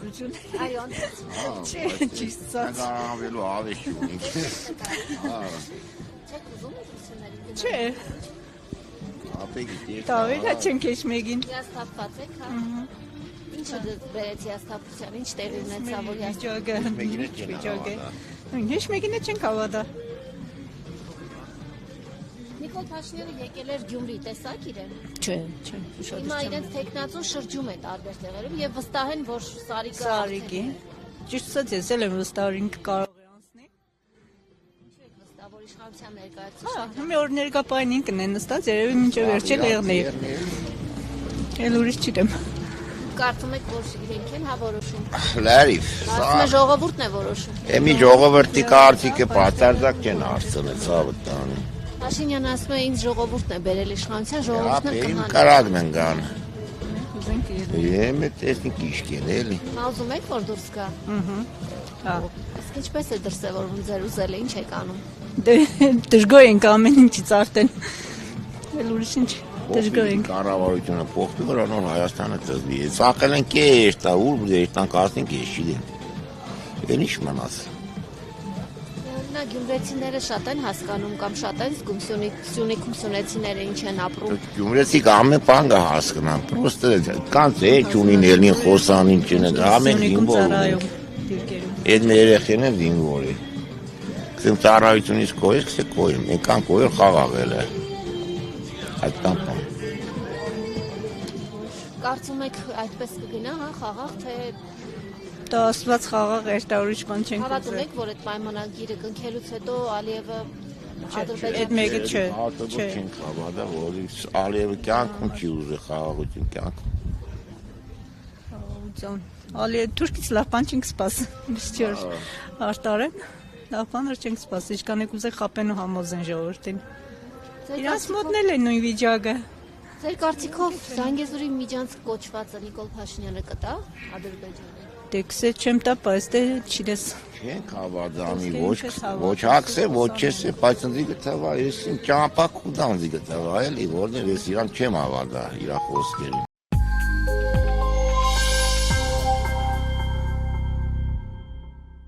հաջողություն։ Այո, Չէ, ճիշտ ասած։ Անվելու ավեշի ունենք։ չեք ուզում ուսուցիչներին գնալ։ Չէ, Ապեգի տեղ։ տավելա չենք էջ մեկին։ Հիասթափված եք, հա։ Ինչը բերեց հիասթափության, ինչ տեղի ունեցավ, որ Վիճակը, Մեկին էլ չեն վիճակը։ հավատա։ Ինչ մեկին էլ չենք հավատա։ Նիկոլ Փաշինյանը եկել էր Գյումրի, տեսակ իրեն։ Չէ, չէ, Հիմա իրենց տեխնացուն շրջում է տարբեր տեղերում եւ վստահ են, որ Սարիկը Սարիկի։ Ճիշտ ասած ես էլ եմ վստահ ինքը կարող է անցնի։ Ինչու եք վստահ, որ իշխանության Հա, ներկայացուցիչը մի օր ներկապային ինքն է նստած, երևի մինչև վերջը լեղնի։ Էլ ուրիշ չգիտեմ։ կարծում եք, որ իրենք են հա որոշում։ Լարիվ, Ասում է ժողովուրդն է որոշում։ Էմի ժողովրդի կարծիքը բացարձակ չեն հարցնել, ցավը տանի։ Փաշինյանը ասում է, ինձ ժողովուրդն է բերել իշխանության, ժողովուրդն Ապեին կհանի։ կարագն են գան։ Ուզենք իրեն։ Եմ է տեսնի կիշկեն էլի։ Ուզում եք, որ դուրս գա։ Հա։ Իսկ ինչպես է դրսևորվում ձեր ուզելը, ինչ եք անում։ Դե դժգոհ ենք ամեն ինչից արդեն։ Էլ ուրիշ ինչ դժգոհ ենք։ Կառավարությունը փոխվի, որ անոր Հայաստանը ծզվի։ Սակել են կեշտ, ուր դերտան կասնենք ես չգիտեմ։ Էն ինչ մնաց։ Նա գյումրեցիները շատ են հասկանում կամ շատ են զգում Սյունիքում սյունեցիները ինչ են ապրում։ Գյումրեցիք ամեն բան կհասկանան, պրոստը կան ձեջ ունին ելին խոսանին չնեն, ամեն Սյունիքում զինվոր ծառայում ունեն։ դիրքերում։ Այդ մեր երեխեն են զինվոր է։ Կսեմ ծառայությունից կոյես, կսե կոյեմ, եկան կոյր խաղաղել է։ Այդ կան բան։ Կարծում եք այդպես կգնա, հա, խաղաղ, թե Դա ասված խաղաղ էր, դա ուրիշ բան չենք հավատում ուզել։ եք, որ այդ պայմանագիրը կնքելուց հետո Ալիևը Այդ Ադրբեջանը մեկը չէ։ Արտոք Չէ։ չենք հավատա, որ Ալիևը կյանքում չի ուզել խաղաղություն կյանքում։ Ահա, ալի թուրքից լավ բան չենք սպասում։ Միշտ որ արտարեն, լավ բաներ չենք սպասում, ինչքան եք ուզեք խապեն ու համոզեն ժողովրդին։ Իրանց մոտն էլ է նույն վիճակը։ Ձեր կարծիքով Զանգեզուրի միջանցք կոչվածը Նիկոլ Փաշինյանը կտա Ադրբեջանը։ Դե քսե չեմ տա, բայց դե չես։ Չենք հավատամի, Ոսկե ոչ ինչպես հավատում, ոչ հակսե, ոչ չեսե, բայց ընձի գտավա, ես իմ ճամապակ ու դանձի գտավա, էլի, որն ես իրան չեմ հավատա, իրա խոսքերին։